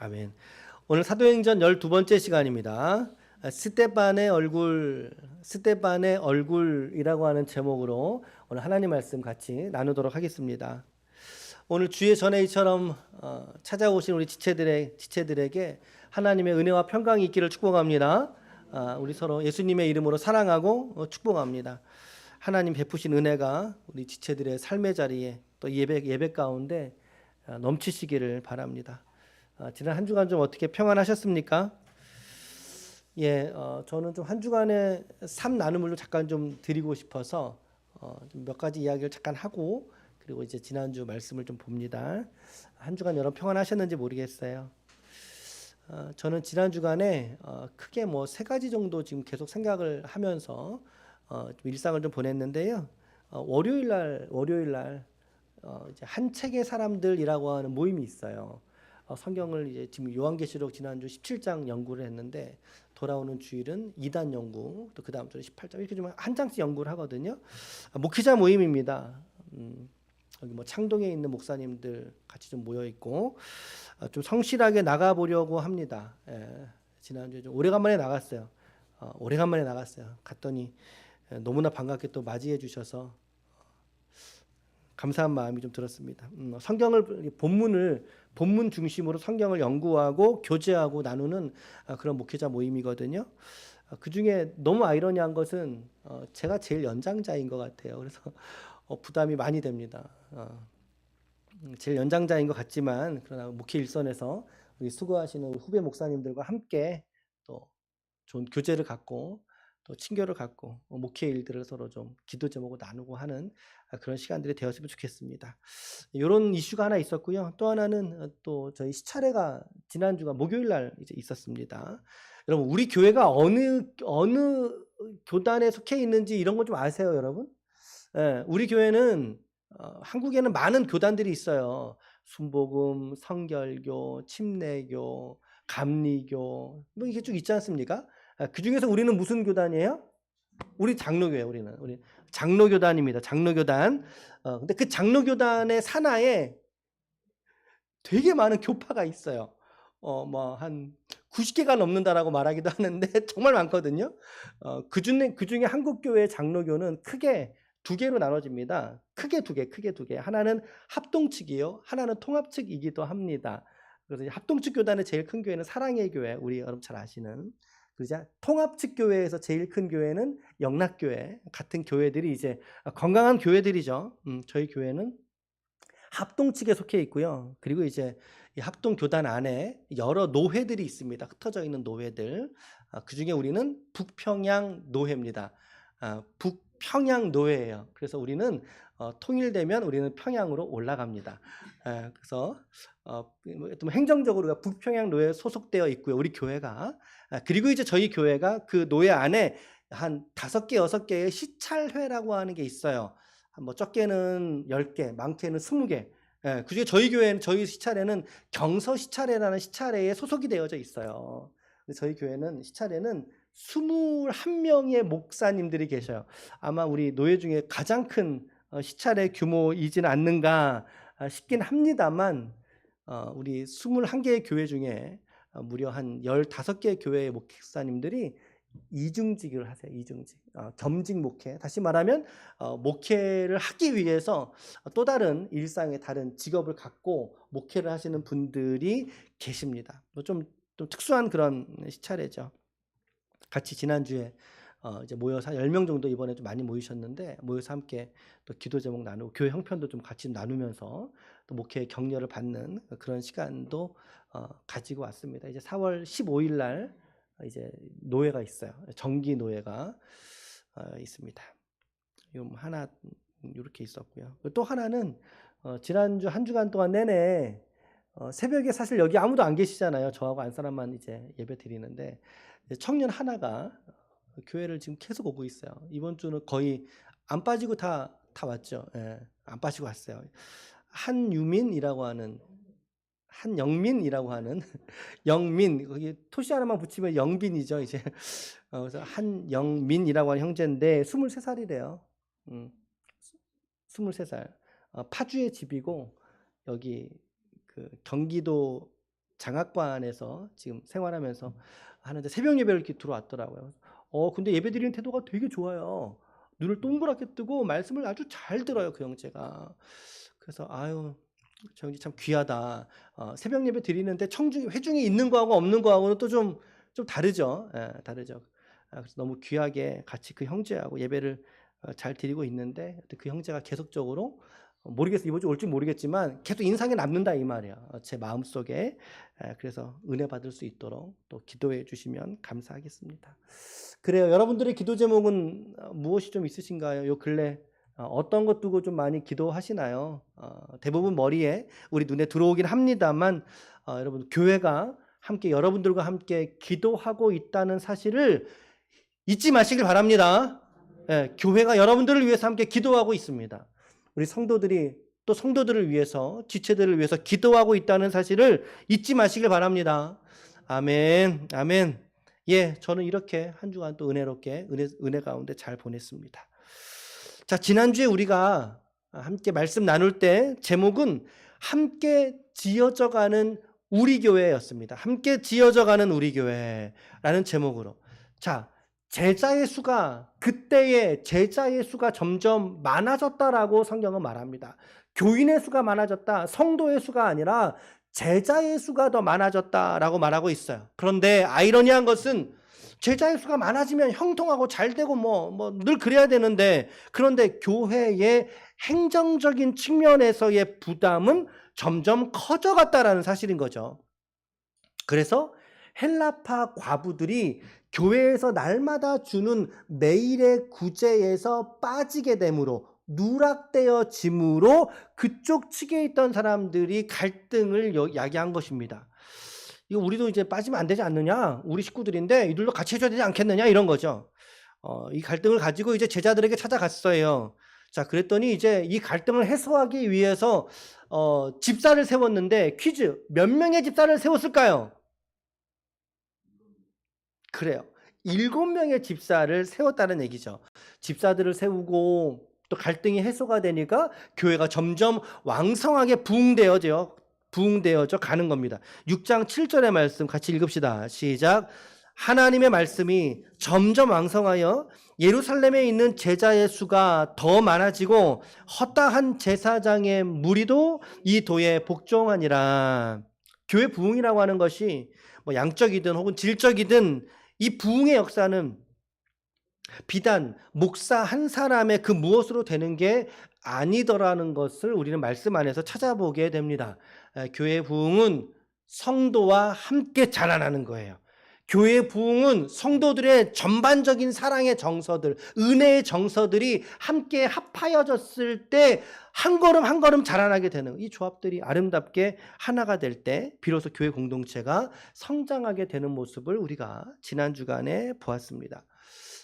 아멘. 오늘 사도행전 12번째 시간입니다. 스데반의 얼굴이라고 하는 제목으로 오늘 하나님 말씀 같이 나누도록 하겠습니다. 오늘 주의 전에이처럼 찾아오신 우리 지체들에게 하나님의 은혜와 평강이 있기를 축복합니다. 우리 서로 예수님의 이름으로 사랑하고 축복합니다. 하나님 베푸신 은혜가 우리 지체들의 삶의 자리에 또 예배 가운데 넘치시기를 바랍니다. 지난 한 주간 좀 어떻게 평안하셨습니까? 예, 저는 좀 한 주간의 삶 나눔을 잠깐 좀 드리고 싶어서 좀 몇 가지 이야기를 잠깐 하고 그리고 이제 지난주 말씀을 좀 봅니다. 한 주간 여러분 평안하셨는지 모르겠어요. 저는 지난 주간에 크게 뭐 세 가지 정도 지금 계속 생각을 하면서 좀 일상을 좀 보냈는데요. 월요일 날 이제 한 책의 사람들이라고 하는 모임이 있어요. 성경을 이제 지금 요한계시록 지난주 17장 연구를 했는데 돌아오는 주일은 2단 연구, 또 그 다음 주는 18장 이렇게 좀 한 장씩 연구를 하거든요. 목회자 모임입니다. 여기 뭐 창동에 있는 목사님들 같이 좀 모여 있고 좀 성실하게 나가 보려고 합니다. 지난주에 좀 오래간만에 나갔어요. 갔더니 너무나 반갑게 또 맞이해 주셔서 감사한 마음이 좀 들었습니다. 본문 중심으로 성경을 연구하고 교제하고 나누는 그런 목회자 모임이거든요. 그 중에 너무 아이러니한 것은 제가 제일 연장자인 것 같아요. 그래서 부담이 많이 됩니다. 제일 연장자인 것 같지만 그러나 목회 일선에서 우리 수고하시는 후배 목사님들과 함께 또 좋은 교제를 갖고 또 친교를 갖고 목회 일들을 서로 좀 기도 제목을 나누고 하는 그런 시간들이 되었으면 좋겠습니다. 이런 이슈가 하나 있었고요. 또 하나는 또 저희 시차례가 지난주가 목요일 날 이제 있었습니다. 여러분 우리 교회가 어느 교단에 속해 있는지 이런 거 좀 아세요, 여러분? 예, 우리 교회는 한국에는 많은 교단들이 있어요. 순복음, 성결교, 침례교, 감리교 뭐 이게 쭉 있지 않습니까? 그 중에서 우리는 무슨 교단이에요? 우리 장로교예요. 우리 장로교단입니다. 장로교단. 근데 그 장로교단의 산하에 되게 많은 교파가 있어요. 뭐 한 90개가 넘는다라고 말하기도 하는데 정말 많거든요. 그 중에 한국교회 장로교는 크게 두 개로 나눠집니다. 크게 두 개. 하나는 합동측이요. 하나는 통합측이기도 합니다. 그래서 합동측 교단의 제일 큰 교회는 사랑의 교회, 우리 여러분 잘 아시는. 그죠? 통합측 교회에서 제일 큰 교회는 영락교회. 같은 교회들이 이제 건강한 교회들이죠. 저희 교회는 합동측에 속해 있고요. 그리고 이제 이 합동 교단 안에 여러 노회들이 있습니다. 흩어져 있는 노회들. 그 중에 우리는 북평양 노회입니다. 북평양 노회예요. 그래서 우리는 통일되면 우리는 평양으로 올라갑니다. 그래서 좀 행정적으로 북평양 노회에 소속되어 있고요. 우리 교회가. 그리고 이제 저희 교회가 그 노회 안에 한 5개, 6개의 시찰회라고 하는 게 있어요. 뭐 적게는 10개, 많게는 20개. 그중에 저희 시찰에는 경서 시찰회라는 시찰회에 소속이 되어져 있어요. 저희 교회는 시찰회는 21명의 목사님들이 계셔요. 아마 우리 노예 중에 가장 큰 시찰회 규모이지는 않는가 싶긴 합니다만 우리 21개의 교회 중에 무려 한 15개의 교회의 목사님들이 이중직을 하세요. 이중직. 겸직 목회. 다시 말하면 목회를 하기 위해서 또 다른 일상의 다른 직업을 갖고 목회를 하시는 분들이 계십니다. 좀 특수한 그런 시차례죠. 같이 지난주에 이제 모여서 10명 정도 이번에 좀 많이 모이셨는데 모여서 함께 또 기도 제목 나누고 교회 형편도 좀 같이 나누면서 또 목회 격려를 받는 그런 시간도 가지고 왔습니다. 이제 4월 15일 날 이제 노예가 있어요. 정기 노예가 있습니다. 하나 이렇게 있었고요. 또 하나는 지난주 한 주간 동안 내내 새벽에 사실 여기 아무도 안 계시잖아요. 저하고 안 사람만 이제 예배 드리는데 청년 하나가 교회를 지금 계속 오고 있어요. 이번 주는 거의 안 빠지고 다 왔죠. 예, 안 빠지고 왔어요. 한영민이라고 하는 영민, 거기 토시 하나만 붙이면 영빈이죠, 이제. 그래서 한영민이라고 하는 형제인데 23살이래요. 23살. 파주의 집이고 여기 그 경기도 장학관에서 지금 생활하면서 하는데 새벽 예배를 이렇게 들어왔더라고요. 근데 예배 드리는 태도가 되게 좋아요. 눈을 동그랗게 뜨고 말씀을 아주 잘 들어요, 그 형제가. 그래서 아유, 저 형제 참 귀하다. 새벽 예배 드리는데 회중이 있는 거하고 없는 거하고는 또 좀 다르죠. 예, 다르죠. 그래서 너무 귀하게 같이 그 형제하고 예배를 잘 드리고 있는데 그 형제가 계속적으로 모르겠어, 이번 주 올지 모르겠지만 계속 인상에 남는다 이 말이야. 제 마음속에. 그래서 은혜 받을 수 있도록 또 기도해 주시면 감사하겠습니다. 그래요. 여러분들의 기도 제목은 무엇이 좀 있으신가요? 요 근래 어떤 것 두고 좀 많이 기도하시나요? 대부분 머리에 우리 눈에 들어오긴 합니다만 여러분 교회가 함께 여러분들과 함께 기도하고 있다는 사실을 잊지 마시길 바랍니다. 교회가 여러분들을 위해서 함께 기도하고 있습니다. 우리 성도들이 또 성도들을 위해서 지체들을 위해서 기도하고 있다는 사실을 잊지 마시길 바랍니다. 아멘. 아멘. 예, 저는 이렇게 한 주간 또 은혜롭게 은혜 가운데 잘 보냈습니다. 자, 지난주에 우리가 함께 말씀 나눌 때 제목은 함께 지어져가는 우리 교회였습니다. 함께 지어져가는 우리 교회라는 제목으로. 자, 제자의 수가 그때의 제자의 수가 점점 많아졌다라고 성경은 말합니다. 교인의 수가 많아졌다. 성도의 수가 아니라 제자의 수가 더 많아졌다라고 말하고 있어요. 그런데 아이러니한 것은 제자의 수가 많아지면 형통하고 잘 되고 늘 그래야 되는데 그런데 교회의 행정적인 측면에서의 부담은 점점 커져갔다라는 사실인 거죠. 그래서 헬라파 과부들이 교회에서 날마다 주는 매일의 구제에서 빠지게 되므로 누락되어짐으로 그쪽 측에 있던 사람들이 갈등을 야기한 것입니다. 이거 우리도 이제 빠지면 안 되지 않느냐? 우리 식구들인데 이들도 같이 해줘야 되지 않겠느냐? 이런 거죠. 이 갈등을 가지고 이제 제자들에게 찾아갔어요. 자, 그랬더니 이제 이 갈등을 해소하기 위해서 집사를 세웠는데 퀴즈, 몇 명의 집사를 세웠을까요? 그래요. 7명의 집사를 세웠다는 얘기죠. 집사들을 세우고 또 갈등이 해소가 되니까 교회가 점점 왕성하게 부흥되어져 가는 겁니다. 6장 7절의 말씀 같이 읽읍시다. 시작. 하나님의 말씀이 점점 왕성하여 예루살렘에 있는 제자의 수가 더 많아지고 허다한 제사장의 무리도 이 도에 복종하니라. 교회 부흥이라고 하는 것이 양적이든 혹은 질적이든 이 부흥의 역사는 비단 목사 한 사람의 그 무엇으로 되는 게 아니더라는 것을 우리는 말씀 안에서 찾아보게 됩니다. 교회 부흥은 성도와 함께 자라나는 거예요. 교회 부흥은 성도들의 전반적인 사랑의 정서들, 은혜의 정서들이 함께 합하여졌을 때 한 걸음 한 걸음 자라나게 되는 이 조합들이 아름답게 하나가 될 때 비로소 교회 공동체가 성장하게 되는 모습을 우리가 지난 주간에 보았습니다.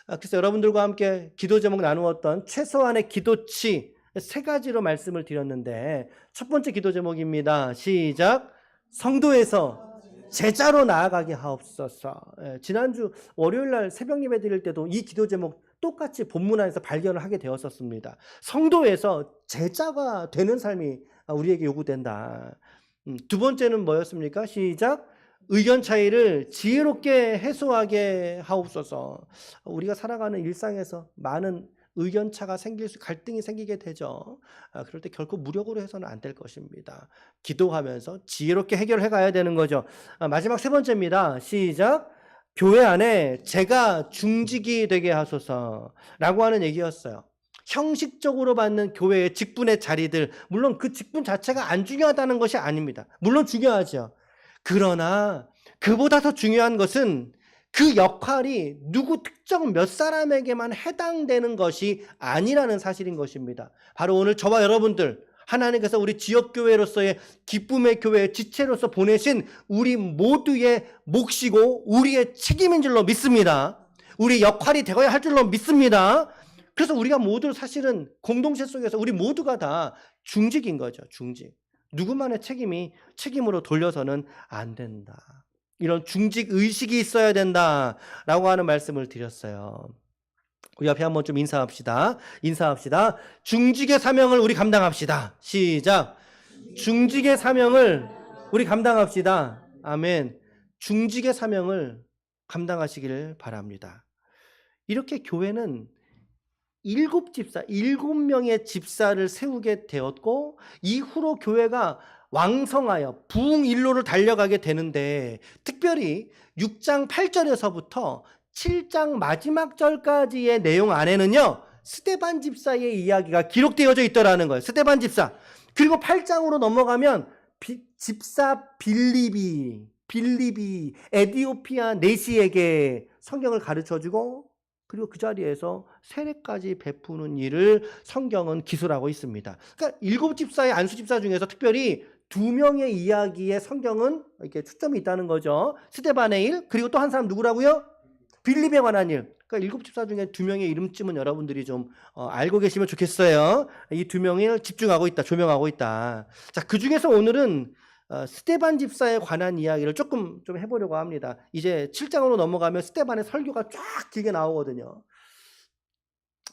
그래서 여러분들과 함께 기도 제목 나누었던 최소한의 기도치 3가지로 말씀을 드렸는데 첫 번째 기도 제목입니다. 시작. 성도에서 제자로 나아가게 하옵소서. 지난주 월요일 날 새벽 예배 드릴 때도 이 기도 제목 똑같이 본문 안에서 발견을 하게 되었었습니다. 성도에서 제자가 되는 삶이 우리에게 요구된다. 두 번째는 뭐였습니까? 시작. 의견 차이를 지혜롭게 해소하게 하옵소서. 우리가 살아가는 일상에서 많은 의견 차가 갈등이 생기게 되죠. 그럴 때 결코 무력으로 해서는 안 될 것입니다. 기도하면서 지혜롭게 해결해 가야 되는 거죠. 마지막 3번째입니다. 시작. 교회 안에 제가 중직이 되게 하소서라고 하는 얘기였어요. 형식적으로 받는 교회의 직분의 자리들, 물론 그 직분 자체가 안 중요하다는 것이 아닙니다. 물론 중요하죠. 그러나 그보다 더 중요한 것은 그 역할이 누구 특정 몇 사람에게만 해당되는 것이 아니라는 사실인 것입니다. 바로 오늘 저와 여러분들, 하나님께서 우리 지역교회로서의 기쁨의 교회의 지체로서 보내신 우리 모두의 몫이고 우리의 책임인 줄로 믿습니다. 우리 역할이 되어야 할 줄로 믿습니다. 그래서 우리가 모두 사실은 공동체 속에서 우리 모두가 다 중직인 거죠. 중직. 누구만의 책임으로 돌려서는 안 된다. 이런 중직 의식이 있어야 된다라고 하는 말씀을 드렸어요. 우리 앞에 한번 좀 인사합시다. 중직의 사명을 우리 감당합시다. 시작. 중직의 사명을 우리 감당합시다. 아멘. 중직의 사명을 감당하시길 바랍니다. 이렇게 교회는 7명의 집사를 세우게 되었고 이후로 교회가 왕성하여 부흥일로를 달려가게 되는데 특별히 6장 8절에서부터 7장 마지막 절까지의 내용 안에는요. 스데반 집사의 이야기가 기록되어져 있더라는 거예요. 스데반 집사. 그리고 8장으로 넘어가면 집사 빌립이 에디오피아 내시에게 성경을 가르쳐주고 그리고 그 자리에서 세례까지 베푸는 일을 성경은 기술하고 있습니다. 그러니까 7집사의 안수집사 중에서 특별히 2명의 이야기에 성경은 이렇게 초점이 있다는 거죠. 스데반의 일, 그리고 또 한 사람 누구라고요? 빌립에 관한 일. 그러니까 7집사 중에 2명의 이름쯤은 여러분들이 좀 알고 계시면 좋겠어요. 이 2명을 집중하고 있다, 조명하고 있다. 자, 그 중에서 오늘은 스데반 집사에 관한 이야기를 조금 좀 해보려고 합니다. 이제 7장으로 넘어가면 스데반의 설교가 쫙 길게 나오거든요.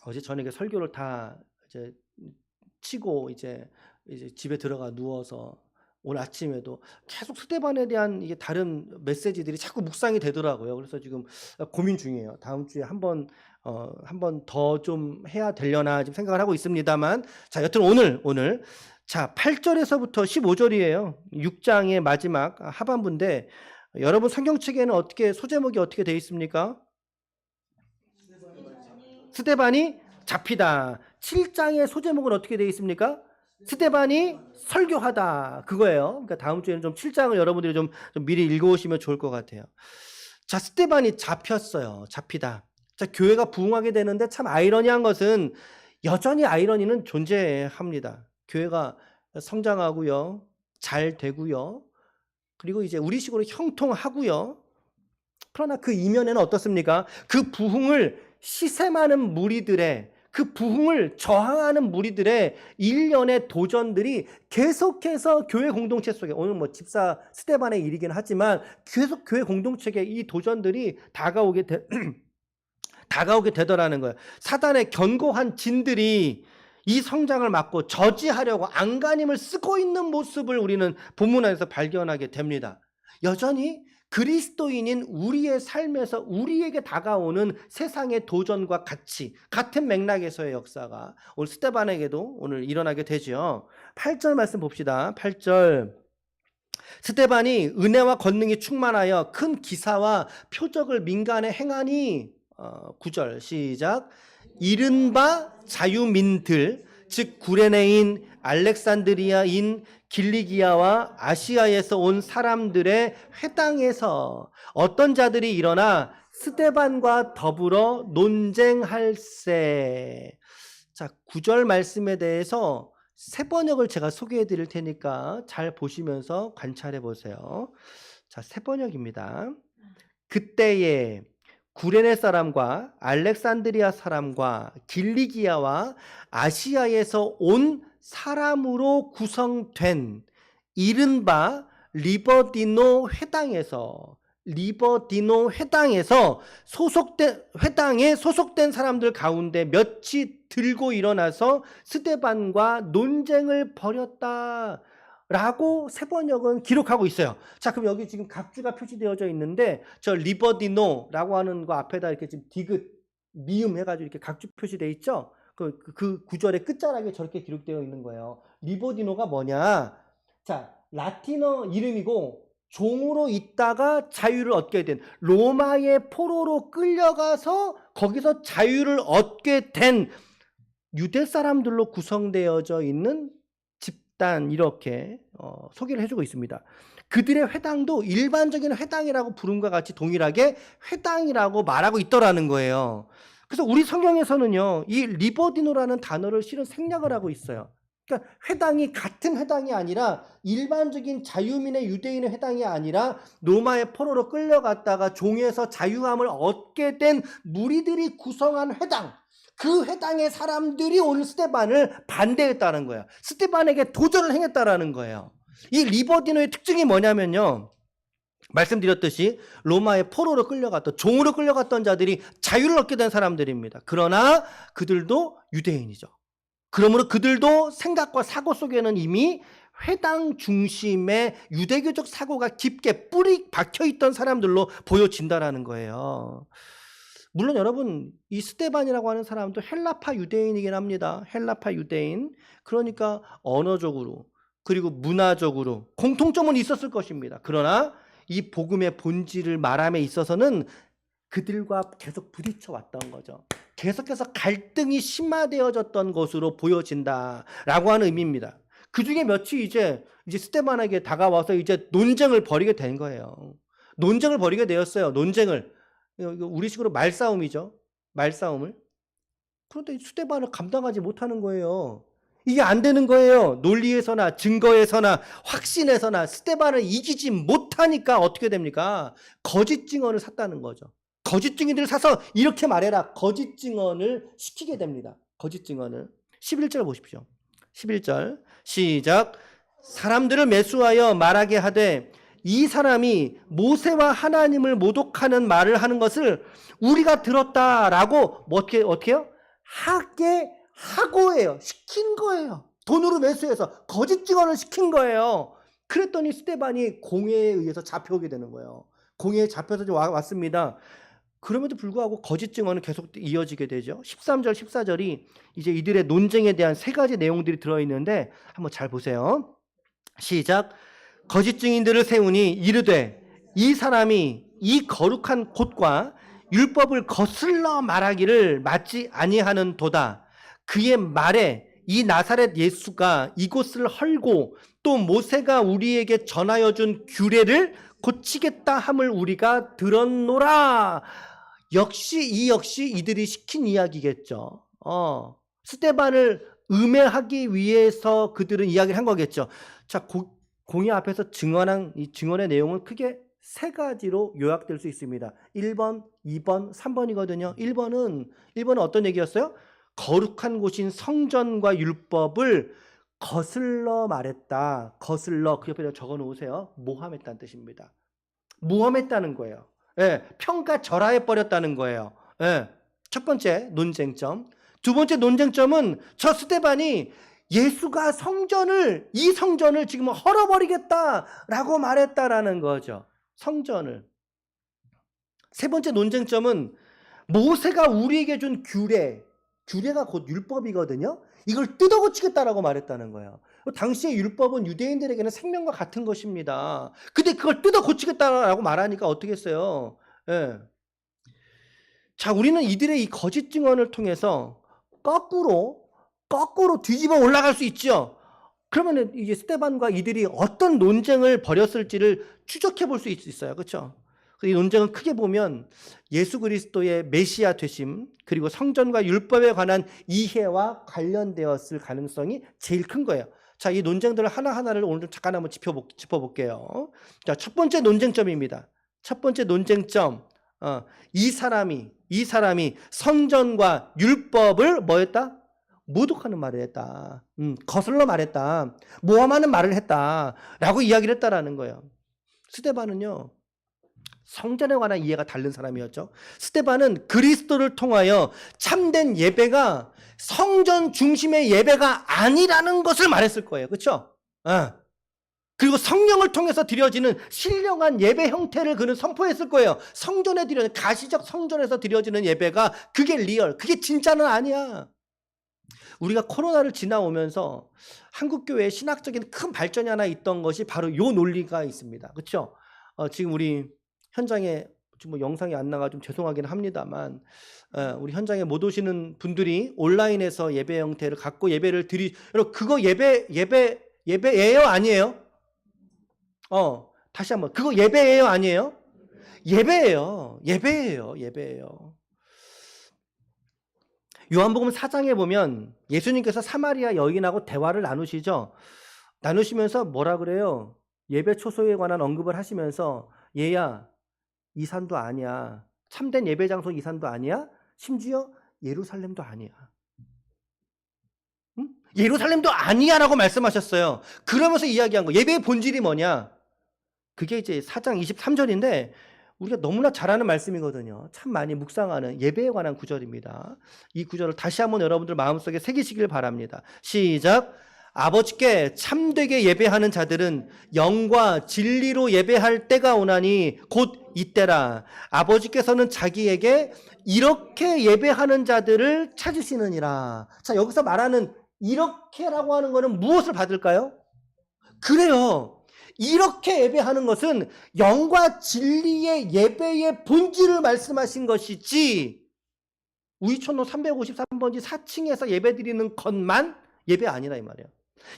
어제 저녁에 설교를 다 이제 치고 이제 집에 들어가 누워서 오늘 아침에도 계속 스데반에 대한 이게 다른 메시지들이 자꾸 묵상이 되더라고요. 그래서 지금 고민 중이에요. 다음 주에 한 번 더 좀 해야 되려나 지금 생각을 하고 있습니다만, 자, 여튼 오늘 자, 8절에서부터 15절이에요. 6장의 마지막 하반부인데 여러분 성경책에는 소제목이 어떻게 되어 있습니까? 스데반이 잡히다. 7장의 소제목은 어떻게 되어 있습니까? 스데반이 설교하다. 그거예요. 그러니까 다음 주에는 좀 7장을 여러분들이 좀 미리 읽어오시면 좋을 것 같아요. 자, 스데반이 잡혔어요. 잡히다. 자, 교회가 부흥하게 되는데 참 아이러니한 것은 여전히 아이러니는 존재합니다. 교회가 성장하고요. 잘 되고요. 그리고 이제 우리식으로 형통하고요. 그러나 그 이면에는 어떻습니까? 그 부흥을 시샘하는 무리들의 그 부흥을 저항하는 무리들의 일련의 도전들이 계속해서 교회 공동체 속에 오늘 뭐 집사 스데반의 일이긴 하지만 계속 교회 공동체에 이 도전들이 다가오게 되더라는 거예요. 사단의 견고한 진들이 이 성장을 막고 저지하려고 안간힘을 쓰고 있는 모습을 우리는 본문 안에서 발견하게 됩니다. 여전히 그리스도인인 우리의 삶에서 우리에게 다가오는 세상의 도전과 같은 맥락에서의 역사가 오늘 스데반에게도 오늘 일어나게 되죠. 8절 말씀 봅시다. 8절. 스데반이 은혜와 권능이 충만하여 큰 기사와 표적을 민간에 행하니 9절 시작. 이른바 자유민들 즉 구레네인 알렉산드리아인 길리기아와 아시아에서 온 사람들의 회당에서 어떤 자들이 일어나 스데반과 더불어 논쟁할세. 자, 9절 말씀에 대해서 세 번역을 제가 소개해 드릴 테니까 잘 보시면서 관찰해 보세요. 자, 세 번역입니다. 그때에 구레네 사람과 알렉산드리아 사람과 길리기아와 아시아에서 온 사람으로 구성된 이른바 리버디노 회당에서 회당에 소속된 사람들 가운데 몇이 들고 일어나서 스데반과 논쟁을 벌였다. 라고 세번역은 기록하고 있어요. 자, 그럼 여기 지금 각주가 표시되어져 있는데 저 리버디노라고 하는 거 앞에다 이렇게 지금 디귿 미음 해가지고 이렇게 각주 표시되어 있죠. 그 구절의 끝자락에 저렇게 기록되어 있는 거예요. 리버디노가 뭐냐? 자, 라틴어 이름이고 종으로 있다가 자유를 얻게 된 로마의 포로로 끌려가서 거기서 자유를 얻게 된 유대 사람들로 구성되어져 있는 집단 이렇게 소개를 해주고 있습니다. 그들의 회당도 일반적인 회당이라고 부름과 같이 동일하게 회당이라고 말하고 있더라는 거예요. 그래서 우리 성경에서는요, 이 리버디노라는 단어를 실은 생략을 하고 있어요. 그러니까 회당이 같은 회당이 아니라 일반적인 자유민의 유대인의 회당이 아니라 로마의 포로로 끌려갔다가 종에서 자유함을 얻게 된 무리들이 구성한 회당. 그 회당의 사람들이 오늘 스데반을 반대했다는 거예요. 스데반에게 도전을 행했다라는 거예요. 이 리버디노의 특징이 뭐냐면요. 말씀드렸듯이 로마의 포로로 끌려갔던 종으로 끌려갔던 자들이 자유를 얻게 된 사람들입니다. 그러나 그들도 유대인이죠. 그러므로 그들도 생각과 사고 속에는 이미 회당 중심의 유대교적 사고가 깊게 뿌리 박혀있던 사람들로 보여진다라는 거예요. 물론 여러분, 이 스데반이라고 하는 사람도 헬라파 유대인이긴 합니다. 헬라파 유대인. 그러니까 언어적으로 그리고 문화적으로 공통점은 있었을 것입니다. 그러나 이 복음의 본질을 말함에 있어서는 그들과 계속 부딪혀 왔던 거죠. 계속해서 갈등이 심화되어졌던 것으로 보여진다라고 하는 의미입니다. 그 중에 몇이 이제 스데반에게 다가와서 이제 논쟁을 벌이게 된 거예요. 논쟁을 벌이게 되었어요. 논쟁을. 우리식으로 말싸움이죠. 말싸움을. 그런데 스데반을 감당하지 못하는 거예요. 이게 안 되는 거예요. 논리에서나 증거에서나 확신에서나 스데반을 이기지 못하니까 어떻게 됩니까? 거짓 증언을 샀다는 거죠. 거짓 증인들을 사서 이렇게 말해라. 거짓 증언을 시키게 됩니다. 거짓 증언을. 11절 보십시오. 11절 시작. 사람들을 매수하여 말하게 하되 이 사람이 모세와 하나님을 모독하는 말을 하는 것을 우리가 들었다라고 어떻게요? 하게 하고예요. 시킨 거예요. 돈으로 매수해서 거짓 증언을 시킨 거예요. 그랬더니 스데반이 공회에 의해서 잡혀오게 되는 거예요. 공회에 잡혀서 왔습니다. 그럼에도 불구하고 거짓 증언은 계속 이어지게 되죠. 13절, 14절이 이제 이들의 논쟁에 대한 세 가지 내용들이 들어있는데 한번 잘 보세요. 시작. 거짓 증인들을 세우니 이르되 이 사람이 이 거룩한 곳과 율법을 거슬러 말하기를 맞지 아니하는 도다. 그의 말에 이 나사렛 예수가 이곳을 헐고 또 모세가 우리에게 전하여 준 규례를 고치겠다 함을 우리가 들었노라. 역시 이들이 시킨 이야기겠죠. 스데반을 음해하기 위해서 그들은 이야기를 한 거겠죠. 자, 공의 앞에서 이 증언의 내용은 크게 세 가지로 요약될 수 있습니다. 1번, 2번, 3번이거든요. 1번은 어떤 얘기였어요? 거룩한 곳인 성전과 율법을 거슬러 말했다. 거슬러, 그 옆에다 적어 놓으세요. 모함했다는 뜻입니다. 모함했다는 거예요. 예, 평가절하해버렸다는 거예요. 예, 첫 번째 논쟁점. 두 번째 논쟁점은 저 스데반이 예수가 이 성전을 지금 헐어버리겠다라고 말했다라는 거죠. 성전을. 세 번째 논쟁점은 모세가 우리에게 준 규례가 곧 율법이거든요. 이걸 뜯어고치겠다라고 말했다는 거예요. 당시의 율법은 유대인들에게는 생명과 같은 것입니다. 근데 그걸 뜯어고치겠다라고 말하니까 어떻게 했어요? 예. 자, 우리는 이들의 이 거짓 증언을 통해서 거꾸로 뒤집어 올라갈 수 있죠. 그러면 이제 스데반과 이들이 어떤 논쟁을 벌였을지를 추적해 볼 수 있어요. 그렇죠? 이 논쟁은 크게 보면 예수 그리스도의 메시아 되심 그리고 성전과 율법에 관한 이해와 관련되었을 가능성이 제일 큰 거예요. 자, 이 논쟁들을 하나하나를 오늘 좀 잠깐 한번 짚어볼게요. 자, 첫 번째 논쟁점입니다. 첫 번째 논쟁점. 이 사람이 성전과 율법을 뭐 했다? 모독하는 말을 했다. 거슬러 말했다. 모함하는 말을 했다. 라고 이야기를 했다라는 거예요. 스데반은요, 성전에 관한 이해가 다른 사람이었죠. 스데반은 그리스도를 통하여 참된 예배가 성전 중심의 예배가 아니라는 것을 말했을 거예요. 그렇죠? 그리고 성령을 통해서 드려지는 신령한 예배 형태를 그는 선포했을 거예요. 성전에 드려지는 가시적 성전에서 드려지는 예배가 그게 리얼, 그게 진짜는 아니야. 우리가 코로나를 지나오면서 한국교회의 신학적인 큰 발전이 하나 있던 것이 바로 이 논리가 있습니다. 그렇죠? 지금 우리 현장에 뭐 영상이 안 나가 좀 죄송하긴 합니다만 우리 현장에 못 오시는 분들이 온라인에서 예배 형태를 갖고 예배를 여러분 그거 예배예요 아니에요? 다시 한번 그거 예배예요 아니에요? 예배예요. 요한복음 4장에 보면 예수님께서 사마리아 여인하고 대화를 나누시죠. 나누시면서 뭐라 그래요? 예배 초소에 관한 언급을 하시면서 얘야 이 산도 아니야. 참된 예배 장소 이 산도 아니야. 심지어 예루살렘도 아니야. 응? 예루살렘도 아니야 라고 말씀하셨어요. 그러면서 이야기한 거 예배의 본질이 뭐냐. 그게 이제 4장 23절인데 우리가 너무나 잘 아는 말씀이거든요. 참 많이 묵상하는 예배에 관한 구절입니다. 이 구절을 다시 한번 여러분들 마음속에 새기시길 바랍니다. 시작. 아버지께 참되게 예배하는 자들은 영과 진리로 예배할 때가 오나니 곧 이때라. 아버지께서는 자기에게 이렇게 예배하는 자들을 찾으시느니라. 자, 여기서 말하는 이렇게라고 하는 것은 무엇을 받을까요? 그래요. 이렇게 예배하는 것은 영과 진리의 예배의 본질을 말씀하신 것이지, 우이촌로 353번지 4층에서 예배드리는 것만 예배 아니라 이 말이에요.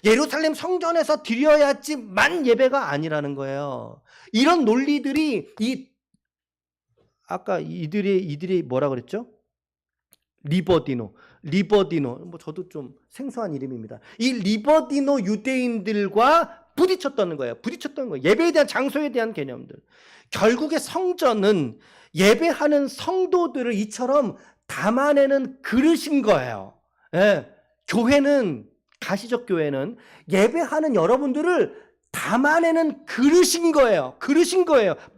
예루살렘 성전에서 드려야지만 예배가 아니라는 거예요. 이런 논리들이 아까 이들이 뭐라 그랬죠? 리버디노. 뭐 저도 좀 생소한 이름입니다. 이 리버디노 유대인들과 부딪혔다는 거예요. 예배에 대한, 장소에 대한 개념들. 결국에 성전은 예배하는 성도들을 이처럼 담아내는 그릇인 거예요. 예. 교회는, 가시적 교회는 예배하는 여러분들을 담아내는 그릇인 거예요.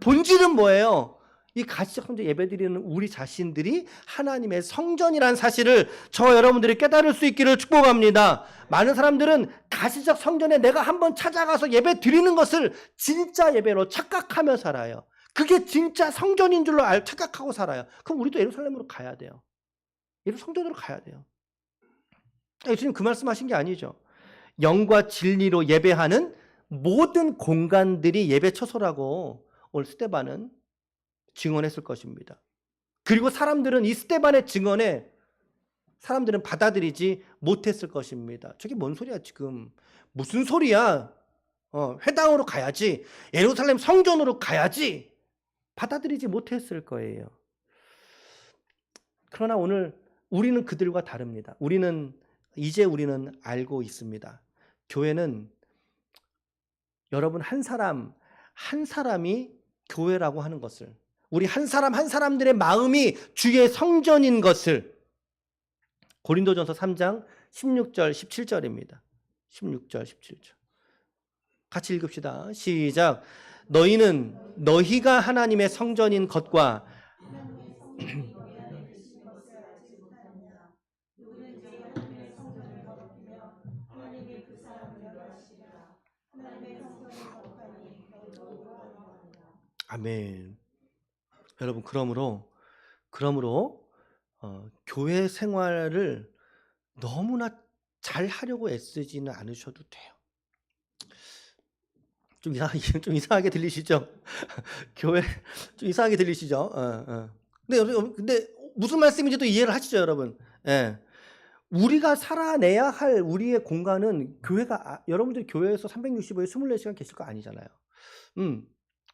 본질은 뭐예요? 이 가시적 성전 예배드리는 우리 자신들이 하나님의 성전이라는 사실을 저와 여러분들이 깨달을 수 있기를 축복합니다. 많은 사람들은 가시적 성전에 내가 한번 찾아가서 예배 드리는 것을 진짜 예배로 착각하며 살아요. 그게 진짜 성전인 줄로 착각하고 살아요. 그럼 우리도 예루살렘으로 가야 돼요. 성전으로 가야 돼요. 예수님 그 말씀하신 게 아니죠. 영과 진리로 예배하는 모든 공간들이 예배 처소라고 오늘 스데반은 증언했을 것입니다. 그리고 사람들은 이 스데반의 증언에 사람들은 받아들이지 못했을 것입니다. 저게 뭔 소리야 지금. 무슨 소리야. 회당으로 가야지. 예루살렘 성전으로 가야지. 받아들이지 못했을 거예요. 그러나 오늘 우리는 그들과 다릅니다. 이제 우리는 알고 있습니다. 교회는 여러분 한 사람이 교회라고 하는 것을, 우리 한 사람들의 마음이 주의 성전인 것을, 고린도전서 3장 16절 17절입니다. 16절 17절 같이 읽읍시다. 시작. 너희가 하나님의 성전인 것과 아멘. 여러분, 그러므로 교회 생활을 너무나 잘 하려고 애쓰지는 않으셔도 돼요. 좀 이상하게 들리시죠? 교회 좀 이상하게 들리시죠? 근데 무슨 말씀인지도 이해를 하시죠, 여러분? 예. 우리가 살아내야 할 우리의 공간은 교회가, 여러분들이 교회에서 365일 24시간 계실 거 아니잖아요.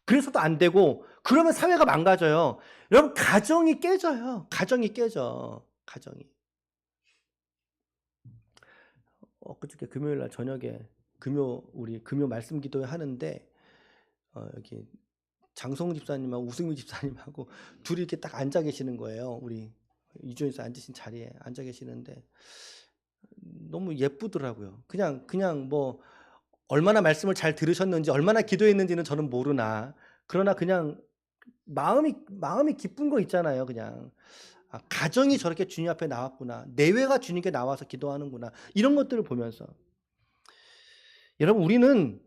그래서도 안 되고, 그러면 사회가 망가져요. 여러분, 가정이 깨져요. 가정이. 그저께 금요일 날 저녁에 우리 금요 말씀 기도회 하는데, 여기 장성 집사님하고 우승미 집사님하고 둘이 이렇게 딱 앉아 계시는 거예요. 우리 이주에서 앉으신 자리에 앉아 계시는데 너무 예쁘더라고요. 그냥 뭐 얼마나 말씀을 잘 들으셨는지, 얼마나 기도했는지는 저는 모르나, 그러나 그냥 마음이 기쁜 거 있잖아요. 그냥 가정이 저렇게 주님 앞에 나왔구나, 내외가 주님께 나와서 기도하는구나, 이런 것들을 보면서, 여러분, 우리는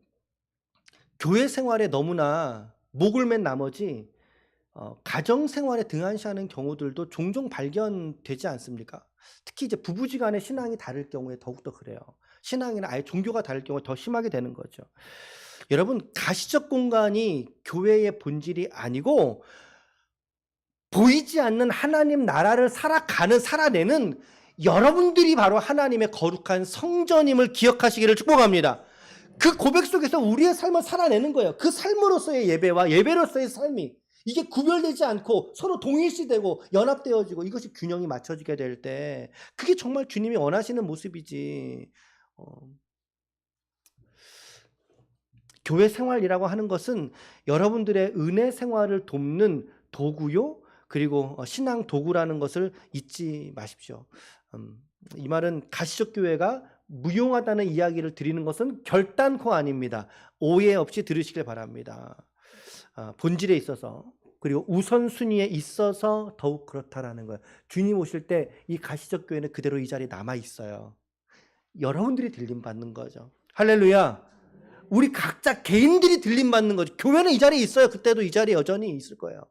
교회 생활에 너무나 목을 맨 나머지 가정 생활에 등한시하는 경우들도 종종 발견되지 않습니까? 특히 이제 부부지간의 신앙이 다를 경우에 더욱더 그래요. 신앙이나 아예 종교가 다를 경우에 더 심하게 되는 거죠. 여러분, 가시적 공간이 교회의 본질이 아니고 보이지 않는 하나님 나라를 살아내는 여러분들이 바로 하나님의 거룩한 성전임을 기억하시기를 축복합니다. 그 고백 속에서 우리의 삶을 살아내는 거예요. 그 삶으로서의 예배와 예배로서의 삶이, 이게 구별되지 않고 서로 동일시되고 연합되어지고 이것이 균형이 맞춰지게 될 때, 그게 정말 주님이 원하시는 모습이지. 교회 생활이라고 하는 것은 여러분들의 은혜 생활을 돕는 도구요, 그리고 신앙 도구라는 것을 잊지 마십시오. 이 말은 가시적 교회가 무용하다는 이야기를 드리는 것은 결단코 아닙니다. 오해 없이 들으시길 바랍니다. 본질에 있어서, 그리고 우선순위에 있어서 더욱 그렇다라는 거예요. 주님 오실 때 이 가시적 교회는 그대로 이 자리에 남아 있어요. 여러분들이 들림 받는 거죠. 할렐루야. 우리 각자 개인들이 들림 받는 거죠. 교회는 이 자리에 있어요. 그때도 이 자리에 여전히 있을 거예요.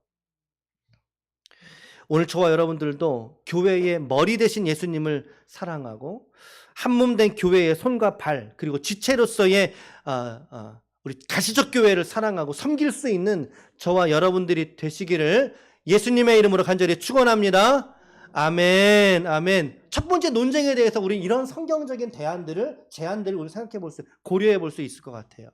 오늘 저와 여러분들도 교회의 머리 대신 예수님을 사랑하고 한몸 된 교회의 손과 발, 그리고 지체로서의 우리 가시적 교회를 사랑하고 섬길 수 있는 저와 여러분들이 되시기를 예수님의 이름으로 간절히 축원합니다. 아멘, 아멘. 첫 번째 논쟁에 대해서 우리 이런 성경적인 제안들을 우리 고려해 볼 수 있을 것 같아요.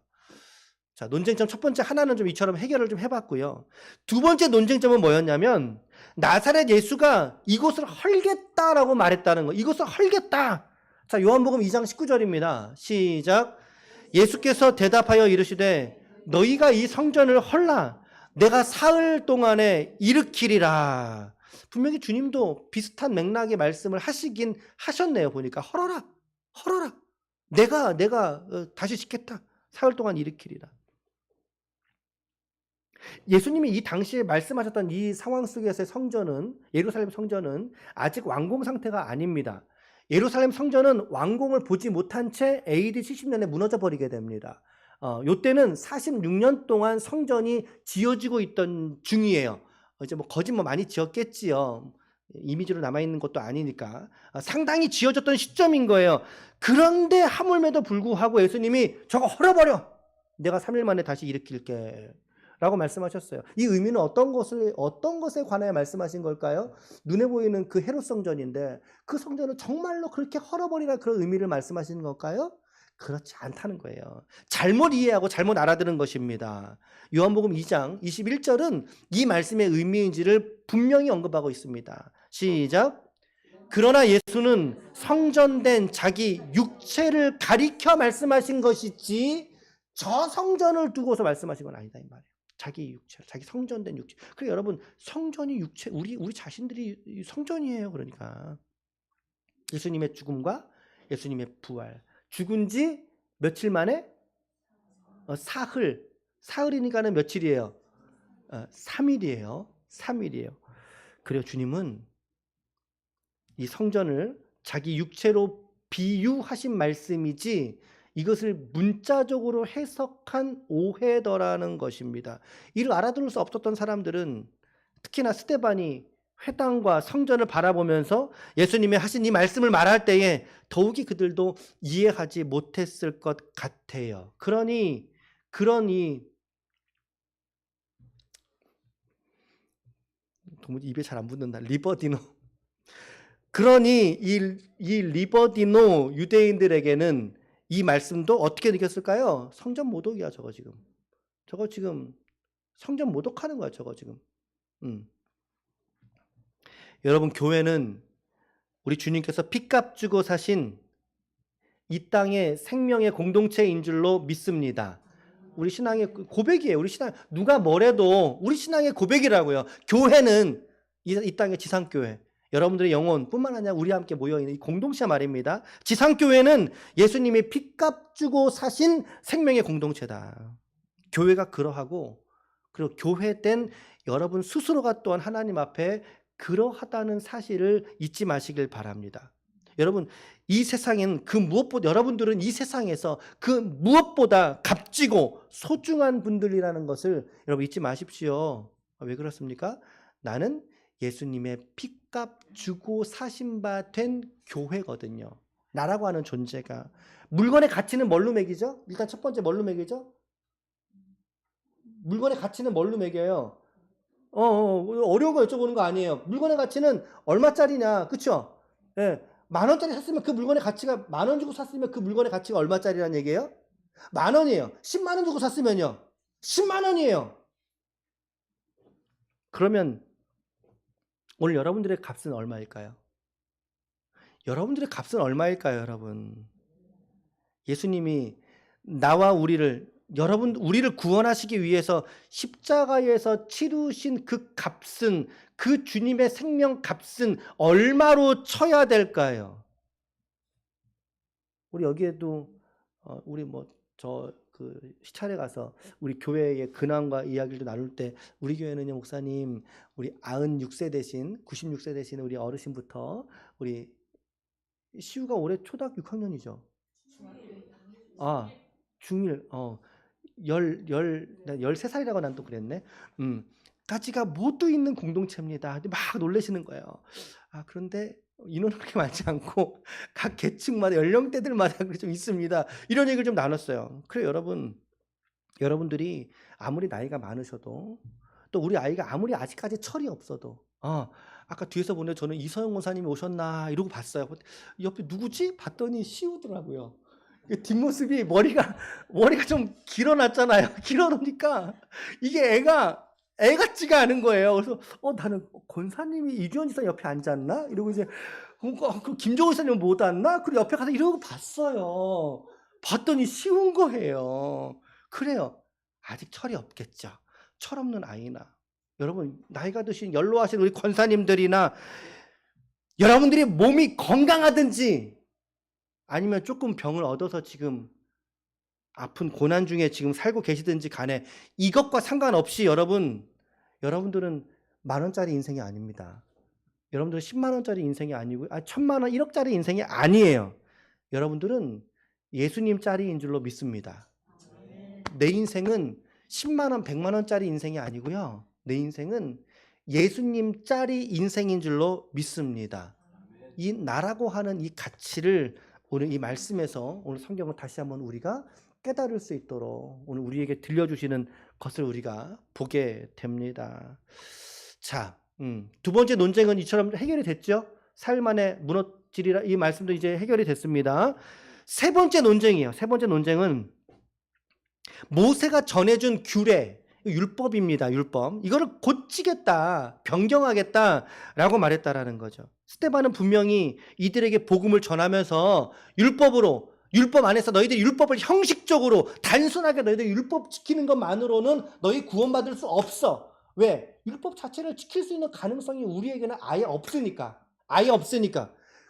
자, 논쟁점 첫 번째 하나는 좀 이처럼 해결을 좀 해봤고요. 두 번째 논쟁점은 뭐였냐면 나사렛 예수가 이곳을 헐겠다라고 말했다는 거. 이곳을 헐겠다. 자, 요한복음 2장 19절입니다. 시작. 예수께서 대답하여 이르시되 너희가 이 성전을 헐라 내가 사흘 동안에 일으키리라. 분명히 주님도 비슷한 맥락의 말씀을 하시긴 하셨네요. 보니까 헐어라. 내가 다시 짓겠다. 사흘 동안 일으키리라. 예수님이 이 당시에 말씀하셨던 이 상황 속에서의 성전은, 예루살렘 성전은 아직 완공 상태가 아닙니다. 예루살렘 성전은 완공을 보지 못한 채 AD 70년에 무너져 버리게 됩니다. 요때는 46년 동안 성전이 지어지고 있던 중이에요. 이제 거짓 많이 지었겠지요. 이미지로 남아있는 것도 아니니까. 상당히 지어졌던 시점인 거예요. 그런데 하물매도 불구하고 예수님이 저거 헐어버려! 내가 3일 만에 다시 일으킬게. 라고 말씀하셨어요. 이 의미는 어떤 것에 관하여 말씀하신 걸까요? 눈에 보이는 그 헤롯 성전인데 그 성전을 정말로 그렇게 헐어버리라 그런 의미를 말씀하시는 걸까요? 그렇지 않다는 거예요. 잘못 이해하고 잘못 알아들은 것입니다. 요한복음 2장 21절은 이 말씀의 의미인지를 분명히 언급하고 있습니다. 시작. 그러나 예수는 성전된 자기 육체를 가리켜 말씀하신 것이지 저 성전을 두고서 말씀하신 건 아니다 이 말이에요. 자기 육체, 자기 성전된 육체. 그래 여러분 성전이 육체, 우리 자신들이 성전이에요. 그러니까 예수님의 죽음과 예수님의 부활. 죽은 지 며칠 만에? 사흘. 사흘이니까는 며칠이에요? 3일이에요. 3일이에요. 그래요. 주님은 이 성전을 자기 육체로 비유하신 말씀이지 이것을 문자적으로 해석한 오해더라는 것입니다. 이를 알아들을 수 없었던 사람들은 특히나 스데반이 회당과 성전을 바라보면서 예수님이 하신 이 말씀을 말할 때에 더욱이 그들도 이해하지 못했을 것 같아요. 그러니 도무지 입에 잘 안 붙는다. 리버디노. 그러니 이 리버디노 유대인들에게는 이 말씀도 어떻게 느꼈을까요? 성전 모독이야 저거 지금. 저거 지금 성전 모독하는 거야 저거 지금. 여러분 교회는 우리 주님께서 피값 주고 사신 이 땅의 생명의 공동체인 줄로 믿습니다. 우리 신앙의 고백이에요. 우리 신앙 누가 뭐래도 우리 신앙의 고백이라고요. 교회는 이 땅의 지상교회. 여러분들의 영혼뿐만 아니라 우리와 함께 모여있는 이 공동체 말입니다. 지상교회는 예수님이 피값 주고 사신 생명의 공동체다. 교회가 그러하고 그리고 교회된 여러분 스스로가 또한 하나님 앞에 그러하다는 사실을 잊지 마시길 바랍니다. 여러분 이 세상엔 그 무엇보다 여러분들은 이 세상에서 그 무엇보다 값지고 소중한 분들이라는 것을 여러분 잊지 마십시오. 왜 그렇습니까? 나는 예수님의 피값 주고 사신 바 된 교회거든요. 나라고 하는 존재가. 물건의 가치는 뭘로 매기죠? 일단 첫 번째 뭘로 매기죠? 물건의 가치는 뭘로 매겨요? 어려운 거 여쭤보는 거 아니에요. 물건의 가치는 얼마짜리냐, 그쵸? 예. 10,000원짜리 샀으면 그 물건의 가치가 10,000원 주고 샀으면 그 물건의 가치가 얼마짜리란 얘기예요? 10,000원이에요. 100,000원 주고 샀으면요. 100,000원이에요. 그러면 오늘 여러분들의 값은 얼마일까요? 여러분들의 값은 얼마일까요, 여러분? 예수님이 나와 우리를 구원하시기 위해서 십자가에서 치르신 그 값은, 그 주님의 생명 값은 얼마로 쳐야 될까요? 우리 여기에도 우리 시찰에 가서 우리 교회의 근황과 이야기를 나눌 때 우리 교회는요 목사님 우리 96세 되신 우리 어르신부터 우리 시우가 올해 초등학교 6학년이죠. 아, 중1, 13살이라고 난 또 그랬네. 까지가 모두 있는 공동체입니다. 근데 막 놀라시는 거예요. 그런데 인원은 그렇게 많지 않고 각 계층마다 연령대들마다 좀 있습니다. 이런 얘기를 좀 나눴어요. 그래 여러분들이 아무리 나이가 많으셔도 또 우리 아이가 아무리 아직까지 철이 없어도 아까 뒤에서 보내 저는 이서영 원사님이 오셨나 이러고 봤어요. 옆에 누구지? 봤더니 시우더라고요. 뒷모습이 머리가 좀 길어놨잖아요. 길어놓으니까 이게 애 같지가 않은 거예요. 그래서 나는 권사님이 이주연 지사 옆에 앉았나? 이러고 이제 그 김종훈 사님은 못 왔나? 그리고 옆에 가서 이러고 봤어요. 봤더니 쉬운 거예요. 그래요. 아직 철이 없겠죠. 철 없는 아이나 여러분 나이가 드신 연로하신 우리 권사님들이나 여러분들이 몸이 건강하든지 아니면 조금 병을 얻어서 지금 아픈 고난 중에 지금 살고 계시든지 간에 이것과 상관없이 여러분들은 10,000원짜리 인생이 아닙니다. 여러분들은 100,000원짜리 인생이 아니고 1,000,000원, 1억짜리 인생이 아니에요. 여러분들은 예수님짜리인 줄로 믿습니다. 내 인생은 10만원, 100만원짜리 인생이 아니고요. 내 인생은 예수님짜리 인생인 줄로 믿습니다. 이 나라고 하는 이 가치를 오늘 이 말씀에서 오늘 성경을 다시 한번 우리가 깨달을 수 있도록 오늘 우리에게 들려주시는 것을 우리가 보게 됩니다. 자, 두 번째 논쟁은 이처럼 해결이 됐죠? 사흘 만에 무너지리라 이 말씀도 이제 해결이 됐습니다. 세 번째 논쟁이에요. 세 번째 논쟁은 모세가 전해준 규례, 율법입니다. 율법. 이거를 고치겠다, 변경하겠다라고 말했다라는 거죠. 스데반은 분명히 이들에게 복음을 전하면서 율법 안에서 너희들이 율법을 형식적으로 단순하게 너희들이 율법 지키는 것만으로는 너희 구원받을 수 없어. 왜? 율법 자체를 지킬 수 있는 가능성이 우리에게는 아예 없으니까.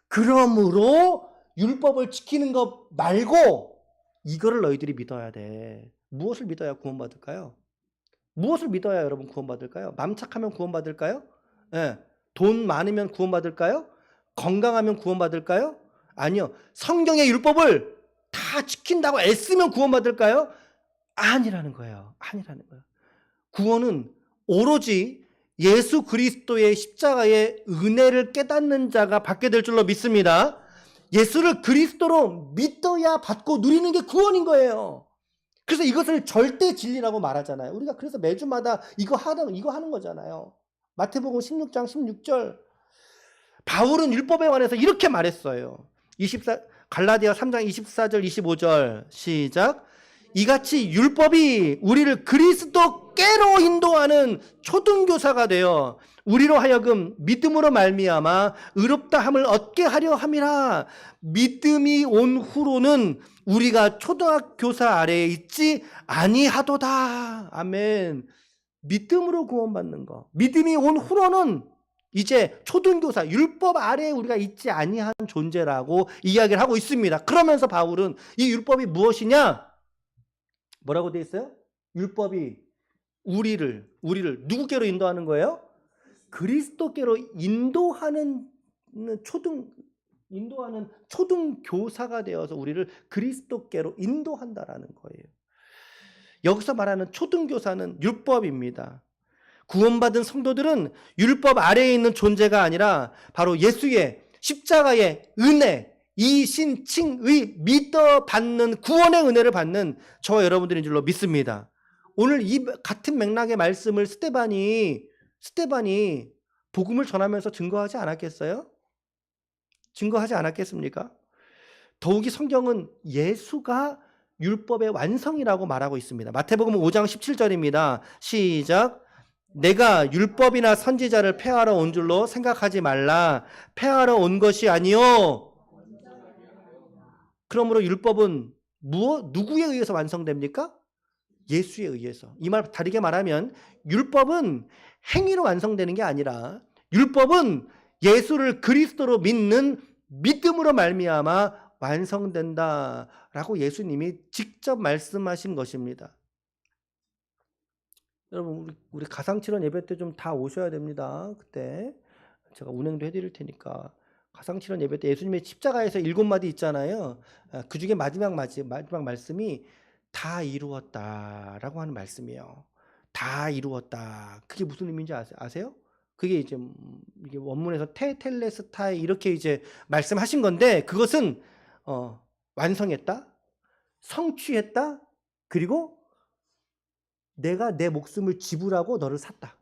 그러므로 율법을 지키는 것 말고 이거를 너희들이 믿어야 돼. 무엇을 믿어야 구원받을까요? 무엇을 믿어야 여러분 구원받을까요? 맘착하면 구원받을까요? 네. 돈 많으면 구원받을까요? 건강하면 구원받을까요? 아니요. 성경의 율법을 다 지킨다고 애쓰면 구원받을까요? 아니라는 거예요. 구원은 오로지 예수 그리스도의 십자가의 은혜를 깨닫는 자가 받게 될 줄로 믿습니다. 예수를 그리스도로 믿어야 받고 누리는 게 구원인 거예요. 그래서 이것을 절대 진리라고 말하잖아요. 우리가 그래서 매주마다 이거 하는 거잖아요. 마태복음 16장 16절. 바울은 율법에 관해서 이렇게 말했어요. 갈라디아 3장 24절 25절 시작. 이같이 율법이 우리를 그리스도께로 인도하는 초등교사가 되어 우리로 하여금 믿음으로 말미암아 의롭다 함을 얻게 하려 함이라. 믿음이 온 후로는 우리가 초등교사 아래에 있지 아니하도다. 아멘. 믿음으로 구원받는 거. 믿음이 온 후로는 이제 초등교사, 율법 아래에 우리가 있지 아니한 존재라고 이야기를 하고 있습니다. 그러면서 바울은 이 율법이 무엇이냐? 뭐라고 되어 있어요? 율법이 우리를 누구께로 인도하는 거예요? 그리스도께로 인도하는 초등교사가 되어서 우리를 그리스도께로 인도한다라는 거예요. 여기서 말하는 초등교사는 율법입니다. 구원받은 성도들은 율법 아래에 있는 존재가 아니라 바로 예수의 십자가의 은혜, 이신칭의 믿어받는 구원의 은혜를 받는 저와 여러분들인 줄로 믿습니다. 오늘 이 같은 맥락의 말씀을 스데반이 복음을 전하면서 증거하지 않았겠어요? 증거하지 않았겠습니까? 더욱이 성경은 예수가 율법의 완성이라고 말하고 있습니다. 마태복음 5장 17절입니다. 시작. 내가 율법이나 선지자를 폐하러 온 줄로 생각하지 말라. 폐하러 온 것이 아니요. 그러므로 율법은 누구에 의해서 완성됩니까? 예수에 의해서. 이 말 다르게 말하면 율법은 행위로 완성되는 게 아니라 율법은 예수를 그리스도로 믿는 믿음으로 말미암아 완성된다라고 예수님이 직접 말씀하신 것입니다. 여러분 우리 가상칠원 예배 때 좀 다 오셔야 됩니다. 그때 제가 운행도 해드릴 테니까 가상칠언 예배 때 예수님의 십자가에서 7마디 있잖아요. 그 중에 마지막 말씀이 다 이루었다라고 하는 말씀이에요. 다 이루었다. 그게 무슨 의미인지 아세요? 그게 이제 이게 원문에서 테텔레스타이 이렇게 이제 말씀하신 건데, 그것은 완성했다, 성취했다, 그리고 내가 내 목숨을 지불하고 너를 샀다.